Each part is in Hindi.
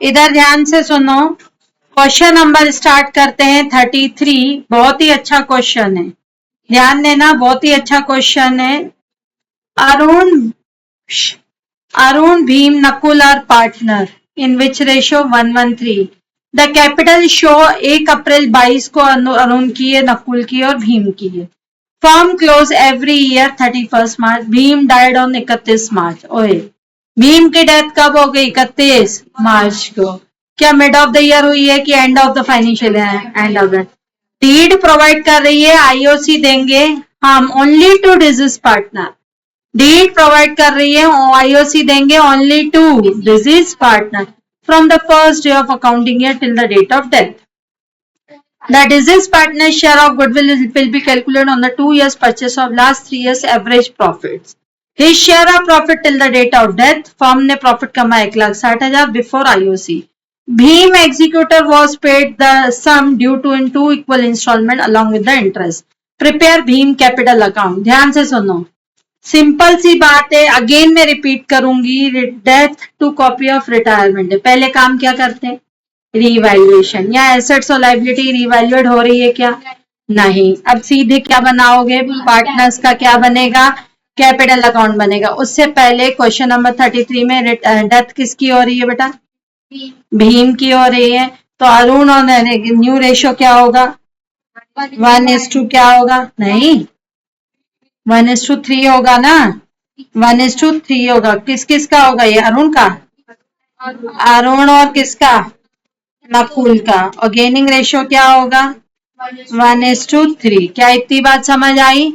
इधर ध्यान से सुनो, क्वेश्चन नंबर स्टार्ट करते हैं 33। बहुत ही अच्छा क्वेश्चन है, ध्यान देना, बहुत ही अच्छा क्वेश्चन है। Arun, Bhim, Nakul are partner in which ratio 1:3. The capital show 1 अप्रैल 22 को अरुण की है, नकुल की और भीम की है। Firm close every year 31st March. Bhim died on 31 मार्च। ओए, भीम की डेथ कब हो गई? 31 मार्च को। क्या मिड ऑफ द ईयर हुई है कि end of the financial year? End of the. Deed provide कर रही है, आईओसी देंगे हम only to disease partner. Deed provide कर रही है, आईओसी देंगे only to disease partner from the first day of accounting year till the date of death. The disease partner share of goodwill will be calculated on the 2 years purchase of last 3 years average profits. His share of profit till the date of death. Firm ने profit कमाया 1,60,000 before IOC. Bhim executor was paid the sum due to in 2 equal installment along with the interest. Prepare Bhim capital account. ध्यान से सुनो, सिंपल सी बात है, अगेन मैं रिपीट करूंगी, death to copy of retirement है। पहले काम क्या करते हैं? रिवैल्यूएशन। या एसेट्स और लाइबिलिटी रिवैल्यूएट हो रही है क्या? नहीं। अब सीधे क्या बनाओगे? पार्टनर्स का क्या बनेगा? कैपिटल अकाउंट बनेगा। उससे पहले क्वेश्चन नंबर 33 में डेथ किसकी हो रही है बेटा? भीम की हो रही है। तो अरुण और न्यू रेशियो क्या होगा? 1:2 क्या होगा? नहीं, 1:3 होगा ना, 1:3 होगा। किस किस का होगा ये? अरुण का, अरुण और किसका? नकुल का। और गेनिंग रेशियो क्या होगा? 1:3। क्या इतनी बात समझ आई?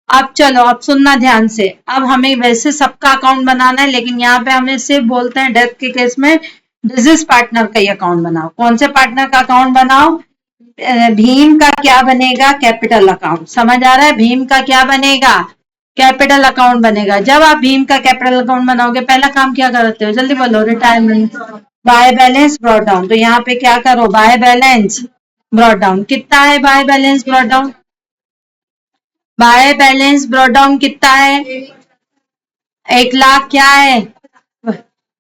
अब चलो, अब सुनना ध्यान से। अब हमें वैसे सबका अकाउंट बनाना है, लेकिन यहाँ पे हमें सिर्फ बोलते हैं डेथ के केस में डिजीज पार्टनर का ही अकाउंट बनाओ। कौन से पार्टनर का अकाउंट बनाओ? भीम का क्या बनेगा? Capital account. समझ आ रहा है? भीम का क्या बनेगा? कैपिटल अकाउंट बनेगा। जब आप भीम का कैपिटल अकाउंट बनाओगे, पहला काम क्या करते हो? जल्दी बोलो। Retirement, by balance brought down. तो यहाँ पे क्या करो? By balance brought down. कितना है by balance brought down? By balance brought down कितना है? 1,00,000 क्या है?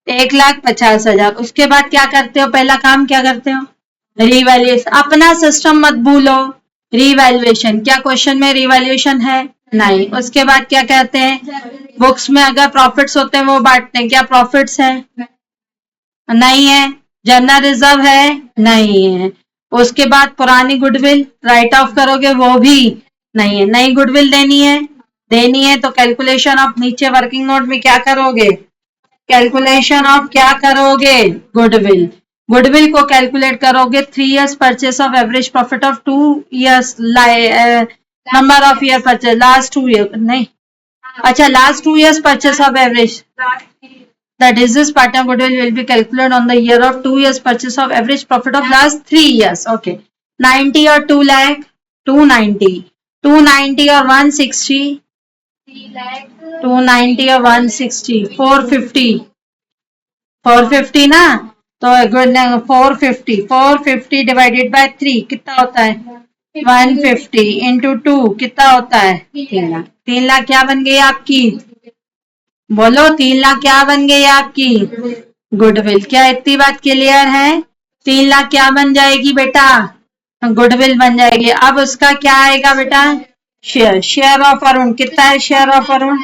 1,50,000। उसके बाद क्या करते हो? पहला काम क्या करते हो? रिवैल्यूएशन। अपना सिस्टम मत भूलो, रिवैल्यूएशन। क्या क्वेश्चन में रिवैल्यूएशन है? नहीं। उसके बाद क्या कहते हैं? बुक्स में अगर प्रॉफिट्स होते हैं वो बांटते हैं। क्या प्रॉफिट्स है? नहीं है। जनरल रिजर्व है? नहीं है। उसके बाद पुरानी गुडविल राइट ऑफ करोगे, वो भी नहीं है। नई गुडविल देनी है? देनी है। तो कैलकुलेशन ऑफ, नीचे वर्किंग नोट में क्या करोगे? कैलकुलेशन ऑफ क्या करोगे? गुडविल। गुडविल को कैलकुलेट करोगे 3 years purchase of average profit of 2 years number of year purchase last 2 year नहीं, अच्छा last 2 years purchase of average. The disease partner goodwill will be calculated on the year of 2 years purchase of average profit of last 3 years. Okay. 90 or 2 lakh? 290. 290 or 160? 290 or 160? 450. 450 ना? तो 450, 450 डिवाइडेड बाय 3 कितना होता है? 150 इंटू 2 कितना होता है? 3 लाख। 3 लाख क्या बन गई आपकी? बोलो, 3 लाख क्या बन गई आपकी? गुडविल। क्या इतनी बात क्लियर है? 3 लाख क्या बन जाएगी बेटा? गुडविल बन जाएगी। अब उसका क्या आएगा बेटा? शेयर। शेयर ऑफ अरुण कितना है? Share of Arun,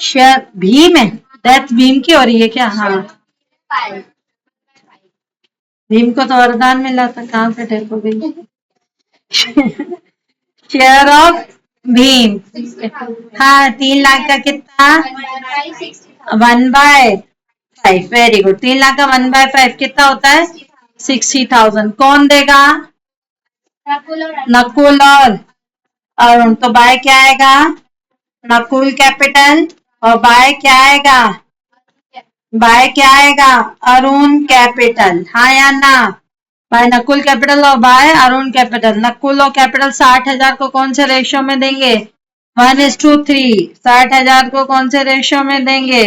share Bhim है। डेथ भीम की हो रही है क्या? हाँ, भीम को तो वरदान मिला था, कहाँ पे डेथ हो गई? शेयर ऑफ भीम, हाँ 3 लाख का कितना? 1/5। Very good. 3 लाख का 1/5 कितना होता है? 60,000। कौन देगा? नकुल और अरुण। तो बाय क्या आएगा? नकुल कैपिटल। और बाय क्या आएगा? बाय क्या आएगा? अरुण कैपिटल। हाँ या ना? बाय नकुल कैपिटल और बाय अरुण कैपिटल। नकुल और कैपिटल 60,000 को कौन से रेशियो में देंगे? 1:3। 60,000 को कौन से रेशियो में देंगे?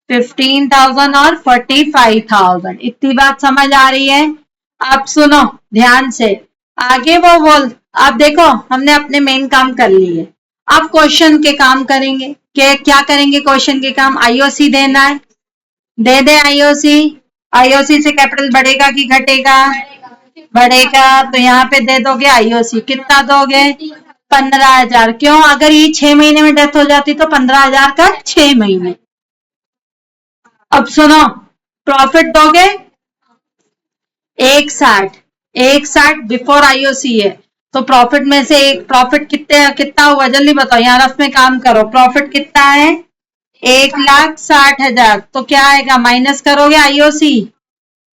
15,000 और 45,000। इतनी बात समझ आ रही है? अब सुनो ध्यान से, आगे वो बोल। अब देखो, हमने अपने मेन काम कर लिए, अब क्वेश्चन के काम करेंगे। क्या करेंगे? क्वेश्चन के काम। आईओसी देना है, दे दे आईओसी। आईओसी से कैपिटल बढ़ेगा कि घटेगा? बढ़ेगा। तो यहाँ पे दे दोगे आईओसी, कितना दोगे? 15,000। क्यों? अगर ये 6 महीने में डेथ हो जाती तो 15,000 का 6 महीने। अब सुनो, प्रॉफिट दोगे 160। 160 बिफोर आईओसी है, तो प्रॉफिट में से एक प्रॉफिट कितना हुआ जल्दी बताओ, यहाँ रफ में काम करो। प्रॉफिट कितना है? 1,60,000। तो क्या आएगा? माइनस करोगे आईओसी।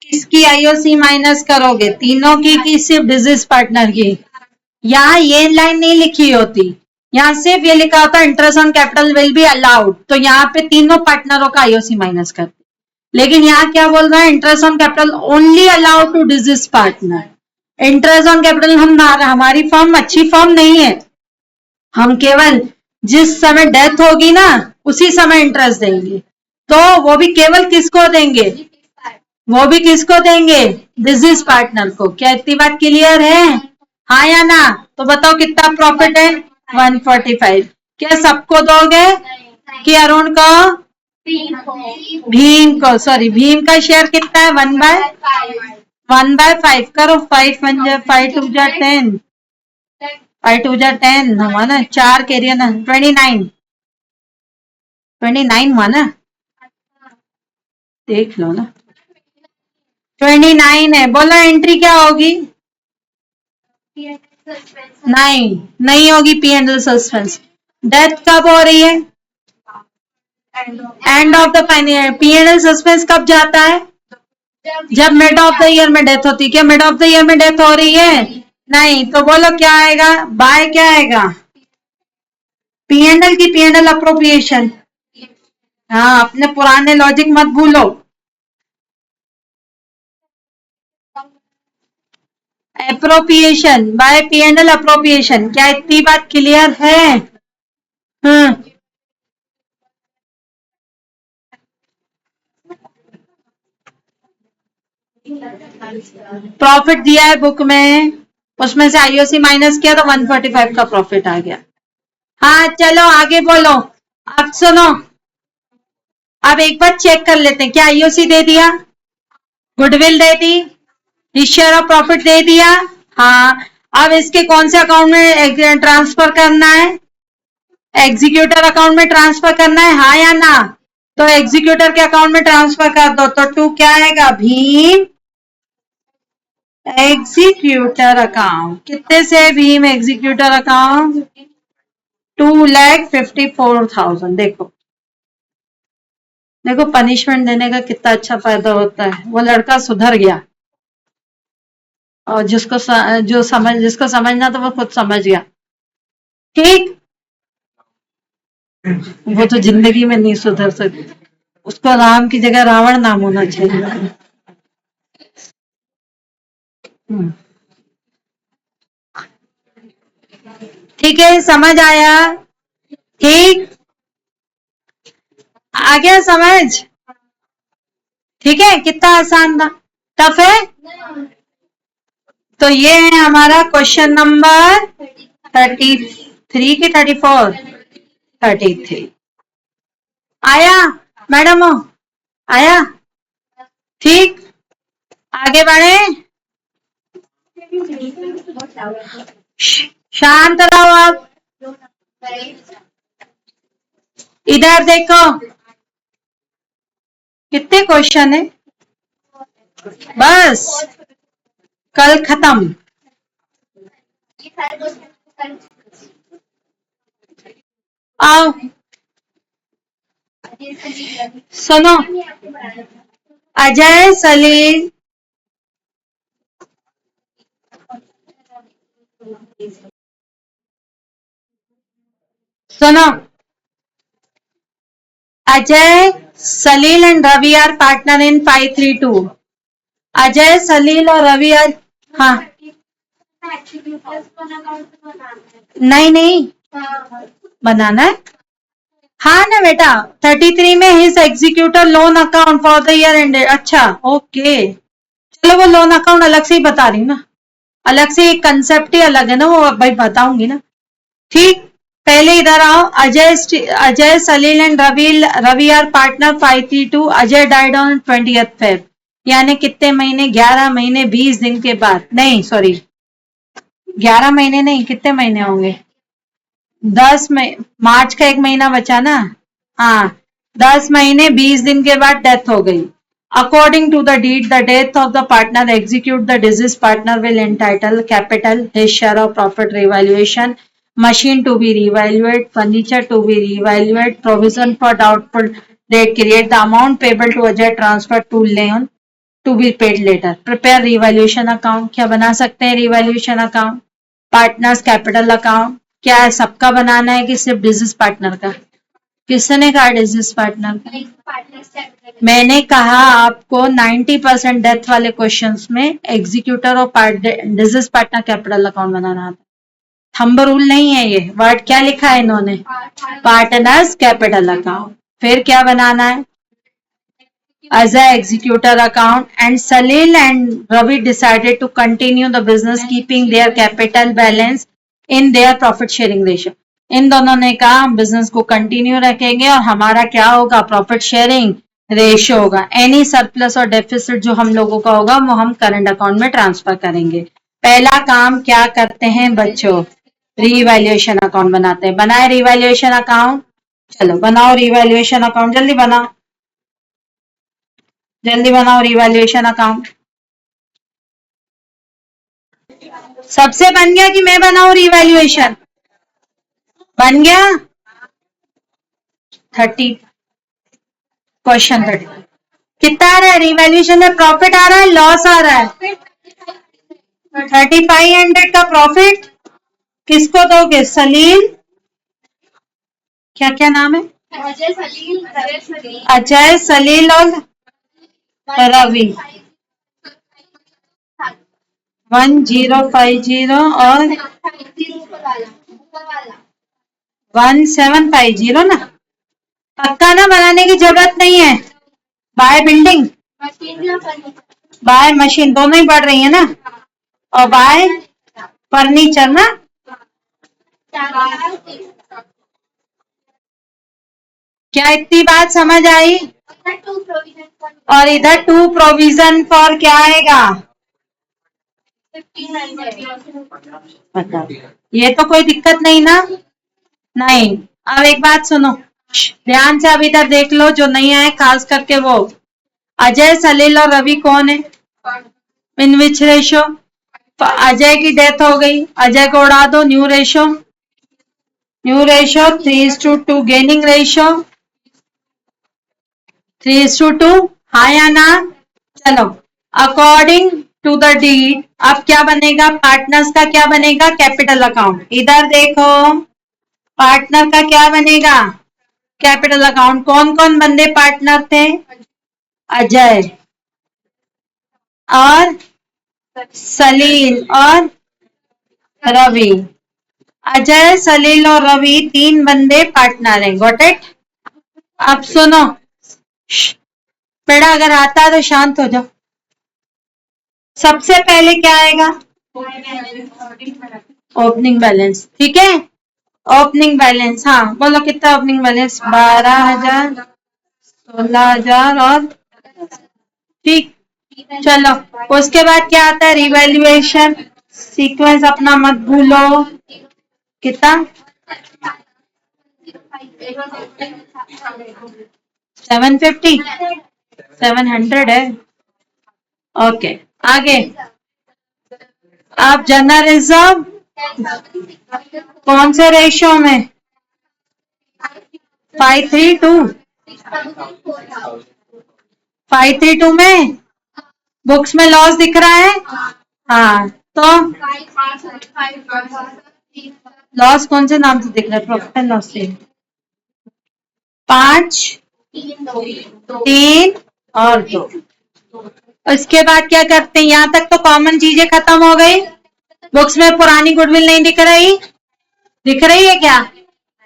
किसकी आईओसी माइनस करोगे? तीनों की कि सिर्फ बिजनेस पार्टनर की? यहाँ ये लाइन नहीं लिखी होती, यहाँ सिर्फ ये लिखा होता interest on capital will be allowed, तो यहाँ पे तीनों पार्टनरों का आईओसी माइनस करते। लेकिन यहाँ क्या बोल रहा है? Interest on capital only allowed to deceased partner. Interest on capital हमारी फर्म अच्छी फर्म नहीं है, हम केवल जिस समय डेथ होगी ना उसी समय इंटरेस्ट देंगे, तो वो भी केवल किसको देंगे? वो भी किसको देंगे? बिजनेस पार्टनर को। क्या इतनी बात क्लियर है? हाँ या ना? तो बताओ कितना प्रॉफिट है? 145। क्या सबको दोगे कि अरुण को? भीम को, सॉरी भीम का शेयर कितना है? 1/5 करो। 5 5 2 10, 5 2 10 हमारा 4 कैरियर ना 29 हुआ ना, देख लो ना। 29 है, बोलो एंट्री क्या होगी? नहीं होगी P and L suspense. Death कब हो रही है? And of the final. P and L suspense कब जाता है? जब मिड ऑफ द ईयर में डेथ होती है। क्या मिड ऑफ द ईयर में डेथ हो रही है? नहीं, तो बोलो क्या आएगा? बाय क्या आएगा? पी एंड एल की पी एंड एल अप्रोप्रिएशन। हाँ, अपने पुराने लॉजिक मत भूलो। Appropriation by P and L appropriation. क्या इतनी बात क्लियर है? प्रॉफिट दिया है बुक में, उसमें से आईओसी माइनस किया तो 145 का प्रॉफिट आ गया। हाँ चलो आगे बोलो। अब सुनो, अब एक बार चेक कर लेते हैं, क्या आईओसी दे दिया? गुडविल दे दी? शेयर ऑफ प्रॉफिट दे दिया? हाँ। अब इसके कौन से अकाउंट में ट्रांसफर करना है? एग्जीक्यूटर अकाउंट में ट्रांसफर करना है, हाँ या ना? तो एग्जीक्यूटर के अकाउंट में ट्रांसफर कर दो। तो 2 क्या आएगा? Bhim executor account. कितने से भीम एग्जीक्यूटर अकाउंट? 2,54,000। देखो देखो पनिशमेंट देने का कितना अच्छा फायदा होता है। वो लड़का सुधर गया, और जिसको समझना तो वो खुद समझ गया। ठीक, वो तो जिंदगी में नहीं सुधर सकती, उसको राम की जगह रावण नाम होना चाहिए। ठीक है, समझ आया? ठीक, आ गया समझ? ठीक है, कितना आसान था? टफ है? तो ये है हमारा क्वेश्चन नंबर 33 की 34? 33 आया मैडम? आया? ठीक, आगे बढ़े। शांत रहो। अब इधर देखो, कितने क्वेश्चन है? बस कल खत्म। आओ सुनो, अजय सलील सुनो, Ajay Salil and Ravi are partner in 532। Ajay Salil और रवि आर, हाँ नहीं बनाना है। हाँ ना बेटा, 33 में his executor loan account for the year ended. अच्छा ओके, चलो वो लोन अकाउंट अलग से ही बता रही हूँ ना, अलग से एक कंसेप्ट ही अलग है ना, वो भाई बताऊंगी ना। ठीक, पहले इधर आओ, Ajay Salil and Ravi are partner 532। Ajay died on 20th Feb, यानी कितने महीने? 11 महीने 20 दिन के बाद, नहीं सॉरी 11 महीने नहीं, कितने महीने होंगे? 10 मार्च का 1 महीना बचा ना, हाँ 10 महीने 20 दिन के बाद डेथ हो गई। According to the deed, the death of the partner execute the deceased partner will entitle capital, his share of profit revaluation, machine to be revalued, furniture to be revalued, provision for doubtful debt create, the amount payable to Ajay transfer to Leon to be paid later. Prepare revaluation account. क्या बना सकते हैं revaluation account? Partners capital account. क्या है, सबका बनाना है कि सिर्फ बिजनेस पार्टनर का? किसने कहा बिजनेस पार्टनर का? मैंने कहा आपको 90% डेथ वाले क्वेश्चंस में एग्जीक्यूटर और बिजनेस पार्टनर कैपिटल अकाउंट बनाना आता है। थंब रूल नहीं है ये, वर्ड क्या लिखा है इन्होंने? Partners capital account. फिर क्या बनाना है? Ajay executor account, and Salil and Ravi decided to continue the business keeping their capital balance in their profit sharing ratio. इन दोनों ने कहा हम बिजनेस को कंटिन्यू रखेंगे और हमारा क्या होगा? प्रॉफिट शेयरिंग रेशियो होगा। एनी सरप्लस और डेफिसिट जो हम लोगों का होगा वो हम करंट अकाउंट में ट्रांसफर करेंगे। पहला काम क्या करते हैं बच्चों? रिवैल्यूएशन अकाउंट बनाते हैं। बनाए रिवैल्यूएशन अकाउंट? चलो बनाओ रिवैल्यूएशन अकाउंट, जल्दी बनाओ, जल्दी बनाओ रिवैल्यूएशन अकाउंट। सबसे बन गया कि मैं बनाऊं रिवैल्यूएशन? बन गया? 30 क्वेश्चन 30 कितना आ रहा है रिवैल्यूएशन में? प्रॉफिट आ रहा है, लॉस आ रहा है? 3500 का प्रॉफिट किसको दोगे? सलील, क्या क्या नाम है? अजय सलील और रवि। 1050 और 1750 ना? पक्का ना? बनाने की जरूरत नहीं है। बाय बिल्डिंग, बाय मशीन, दोनों ही बढ़ रही है ना, और बाय फर्नीचर ना। क्या इतनी बात समझ आई? और इधर 2 प्रोविजन फॉर क्या आएगा? बताओ, ये तो कोई दिक्कत नहीं ना? नहीं। अब एक बात सुनो ध्यान से, अब इधर देख लो जो नहीं आए, खास करके वो अजय सलील और रवि कौन है? इन विच रेशो? अजय की डेथ हो गई, अजय को उड़ा दो, न्यू रेशो 3:2 गेनिंग रेशो 3:2, हाँ या ना? चलो अकॉर्डिंग टू द डीड अब क्या बनेगा? पार्टनर्स का क्या बनेगा? Capital account. इधर देखो पार्टनर का क्या बनेगा? Capital account. कौन कौन बंदे पार्टनर थे? अजय और सलील और रवि। अजय सलील और रवि 3 बंदे पार्टनर हैं। Got it? अब सुनो बेटा, अगर आता है तो शांत हो जाओ। सबसे पहले क्या आएगा? ओपनिंग बैलेंस, ठीक है? ओपनिंग बैलेंस, हाँ बोलो कितना ओपनिंग बैलेंस? 12,000, 16,000 और ठीक। चलो उसके बाद क्या आता है? रिवैल्यूएशन सीक्वेंस अपना मत भूलो। कितना? 750, 700 है। ओके आगे। आप जनरल रिजर्व कौन से रेशियो में? 532, 532 में बुक्स में लॉस दिख रहा है? हाँ तो लॉस कौन से नाम से दिख रहा है? प्रॉफिट एंड लॉस से 5, 3 और 2। इसके बाद क्या करते हैं? यहां तक तो कॉमन चीजें खत्म हो गई। बुक्स में पुरानी गुडविल नहीं दिख रही? दिख रही है क्या?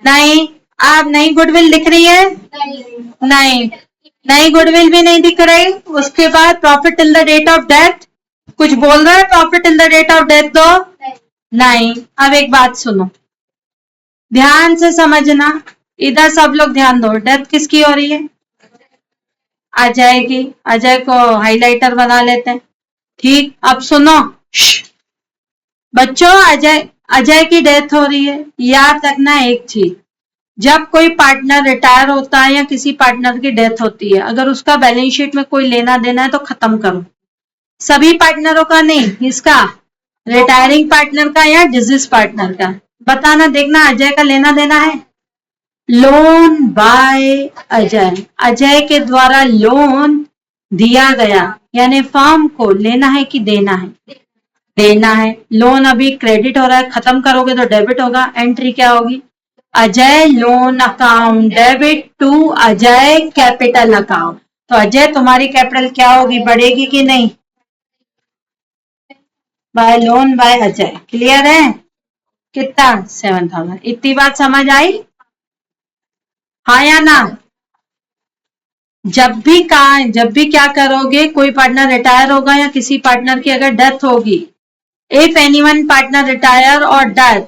नहीं। अब नई गुडविल दिख रही है? नहीं, नई गुडविल भी नहीं दिख रही। उसके बाद profit till the date of death, कुछ बोल रहा है? Profit till the date of death दो? नहीं। अब एक बात सुनो, ध्यान से समझना, इधर सब लोग ध्यान दो। डेथ किसकी हो रही है? अजय की। अजय को हाइलाइटर बना लेते हैं। ठीक, अब सुनो बच्चों, अजय अजय की डेथ हो रही है। याद रखना एक चीज, जब कोई पार्टनर रिटायर होता है या किसी पार्टनर की डेथ होती है, अगर उसका बैलेंस शीट में कोई लेना देना है तो खत्म करो। सभी पार्टनरों का नहीं, इसका रिटायरिंग पार्टनर का या डिजीज पार्टनर का। बताना, देखना अजय का लेना देना है। लोन बाय अजय, अजय के द्वारा लोन दिया गया, यानी फर्म को लेना है कि देना है? देना है। लोन अभी क्रेडिट हो रहा है, खत्म करोगे तो डेबिट होगा। एंट्री क्या होगी? Ajay loan account debit to Ajay capital account. तो अजय तुम्हारी कैपिटल क्या होगी, बढ़ेगी कि नहीं? By loan by Ajay. Clear है? कितना? 7,000। इतनी बात समझ आई? हाँ या ना? जब भी क्या करोगे, कोई पार्टनर रिटायर होगा या किसी पार्टनर की अगर डेथ होगी, इफ एनीवन पार्टनर रिटायर और डेथ,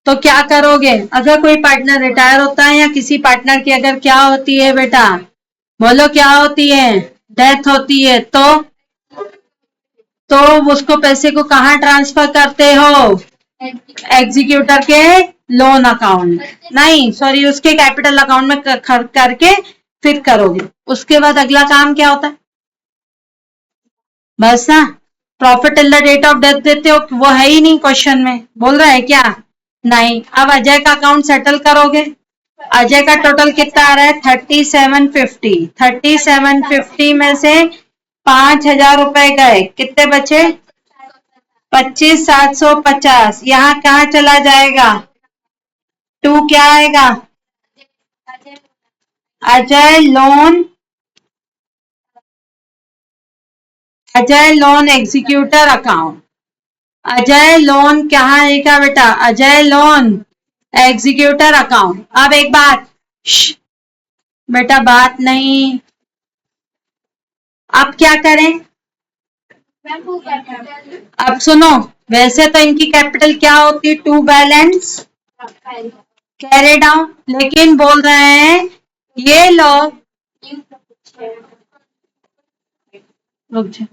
तो क्या करोगे? अगर कोई पार्टनर रिटायर होता है या किसी पार्टनर की अगर क्या होती है बेटा, बोलो क्या होती है? डेथ होती है, तो उसको पैसे को कहाँ ट्रांसफर करते हो? एग्जीक्यूटर के लोन अकाउंट नहीं, सॉरी, उसके कैपिटल अकाउंट में करके फिर करोगे। उसके बाद अगला काम क्या होता है? बस ना, profit till the date of death देते हो, वो है ही नहीं क्वेश्चन में। बोल रहा है क्या? नहीं। अब अजय का अकाउंट सेटल करोगे। अजय का टोटल कितना आ रहा है? 3750। 3750 में से 5,000 रुपए गए, कितने बचे? 25,750। यहाँ कहाँ चला जाएगा? टू क्या आएगा? Ajay loan, Ajay loan executor account. Ajay loan कहाँ आएगा बेटा? Ajay loan executor account. अब एक बात, बेटा बात नहीं, अब क्या करें? अब सुनो, वैसे तो इनकी कैपिटल क्या होती है? टू बैलेंस कैरी डाउन, लेकिन बोल रहे हैं ये लोग, रुक जाए,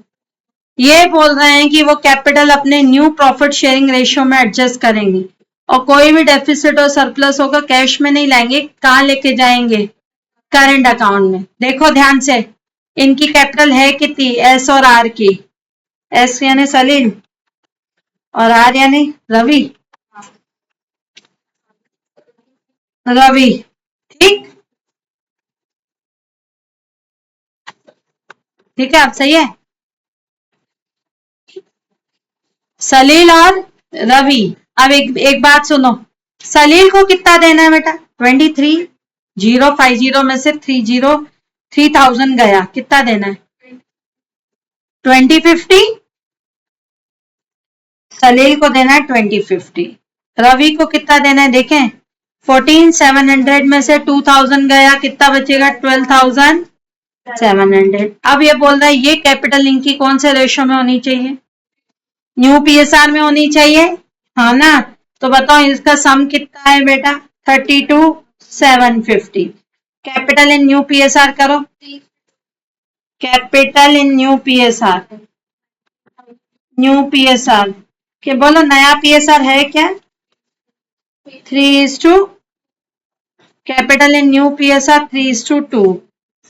ये बोल रहे हैं कि वो कैपिटल अपने न्यू प्रॉफिट शेयरिंग रेशियो में एडजस्ट करेंगे, और कोई भी डेफिसिट और सरप्लस होगा कैश में नहीं लाएंगे, कहाँ लेके जाएंगे? करंट अकाउंट में। देखो ध्यान से, इनकी कैपिटल है कितनी? एस और आर की। एस यानी सलील और आर यानी रवि। रवि, ठीक, ठीक है, अब सही है। सलील और रवि। अब एक बात सुनो, सलील को कितना देना है बेटा? 23,050 में से 3,000 गया, कितना देना है? 2050। सलील को देना है 2050। रवि को कितना देना है देखें? 14,700 में से 2,000 गया, कितना बचेगा? 12,700। अब ये बोल रहा है ये कैपिटल इनकी कौन से रेशो में होनी चाहिए? न्यू पीएसआर में होनी चाहिए, हाँ ना? तो बताओ इसका सम कितना है बेटा? 32,750। कैपिटल इन न्यू पीएसआर करो, capital in new PSR, new PSR के बोलो नया पीएसआर है क्या? 3:2। Capital in new PSR 3:2।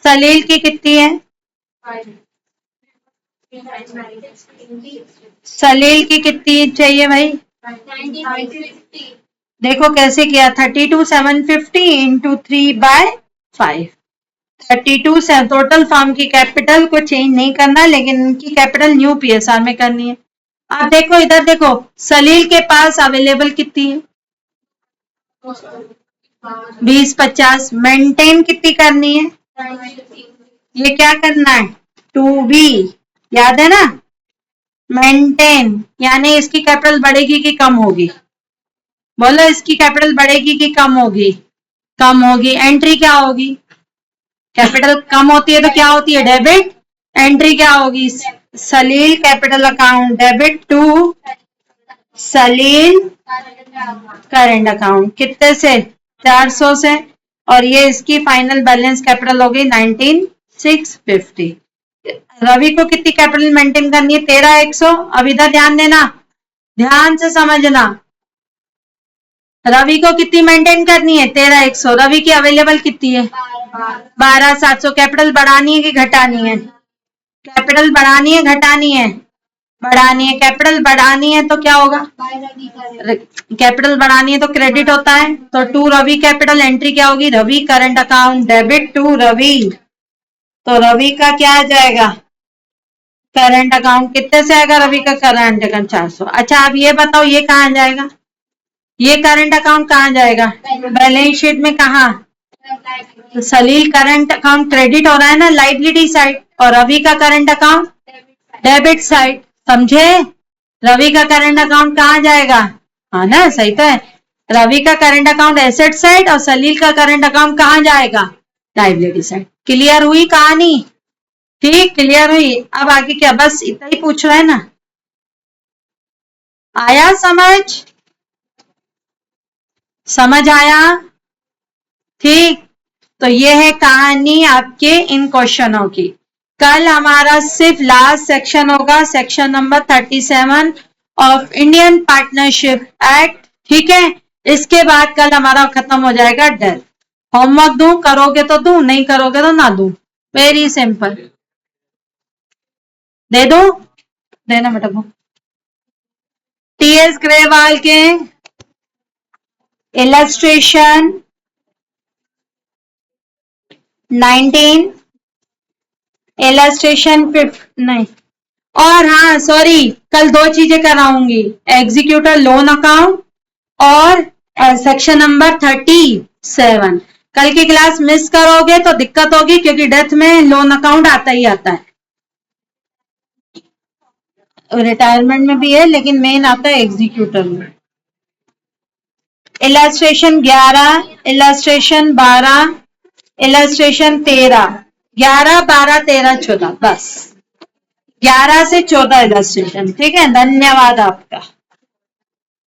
सलील की कितनी है? सलील की कितनी चाहिए भाई? देखो कैसे किया, 32,750 इंटू 3/5। 32 से टोटल फर्म की कैपिटल को चेंज नहीं करना, लेकिन इनकी कैपिटल न्यू पीएसआर में करनी है। अब देखो इधर देखो, सलील के पास अवेलेबल कितनी है? 20-50। मेंटेन कितनी करनी है? ये क्या करना है? 2B, याद है ना? मेंटेन यानी इसकी कैपिटल बढ़ेगी कि कम होगी? बोलो इसकी कैपिटल बढ़ेगी कि कम होगी? कम होगी। एंट्री क्या होगी? कैपिटल कम होती है तो क्या होती है? डेबिट। एंट्री क्या होगी? Salil capital account debit to Salil current account कितने से 400 से, और ये इसकी फाइनल बैलेंस कैपिटल हो गई 19,650। रवि को कितनी कैपिटल मेंटेन करनी है 13,100। अब इधर ध्यान देना, ध्यान से समझना, रवि को कितनी मेंटेन करनी है 13,100। रवि की अवेलेबल कितनी है 12,700। कैपिटल बढ़ानी है कि घटानी है, कैपिटल बढ़ानी है घटानी है, बढ़ानी है। कैपिटल बढ़ानी है तो क्या होगा, कैपिटल बढ़ानी है तो क्रेडिट होता है, तो टू रवि कैपिटल एंट्री क्या होगी, Ravi current account debit to Ravi. तो रवि का क्या आ जाएगा करंट अकाउंट, कितने से आएगा रवि का करंट अकाउंट 400। अच्छा अब ये बताओ ये कहाँ जाएगा, ये करंट अकाउंट कहाँ जाएगा बैलेंस शीट में, कहाँ, तो सलील करंट अकाउंट क्रेडिट हो रहा है ना लाइबिलिटी साइड, और रवि का करंट अकाउंट डेबिट साइड, समझे। रवि का करंट अकाउंट कहाँ जाएगा, हाँ ना सही तो है, रवि का करंट अकाउंट एसेट साइड और सलील का करंट अकाउंट कहाँ जाएगा लाइबिलिटी साइड। क्लियर हुई कहानी, ठीक क्लियर हुई। अब आगे क्या, बस इतना ही पूछ रहा है ना, आया समझ, समझ आया, ठीक। तो ये है कहानी आपके इन क्वेश्चनों की। कल हमारा सिर्फ लास्ट सेक्शन होगा, section number 37 of Indian partnership act, ठीक है। इसके बाद कल हमारा खत्म हो जाएगा डेथ। होमवर्क दूं, करोगे तो दूं, नहीं करोगे तो ना दूं, वेरी सिंपल। दे दो, देना बेटा बुक। टीएस ग्रेवाल के इलस्ट्रेशन 19, इलस्ट्रेशन 5 नहीं, और हाँ सॉरी कल दो चीजें कराऊंगी, एग्जीक्यूटर लोन अकाउंट और सेक्शन नंबर 37। कल की क्लास मिस करोगे तो दिक्कत होगी, क्योंकि डेथ में लोन अकाउंट आता ही आता है, रिटायरमेंट में भी है लेकिन मेन आता है एग्जीक्यूटर में। इलस्ट्रेशन 11, इलस्ट्रेशन 12, इलस्ट्रेशन 13, 11, 12, 13, 14, बस 11 से 14 इलस्ट्रेशन, ठीक है। धन्यवाद आपका।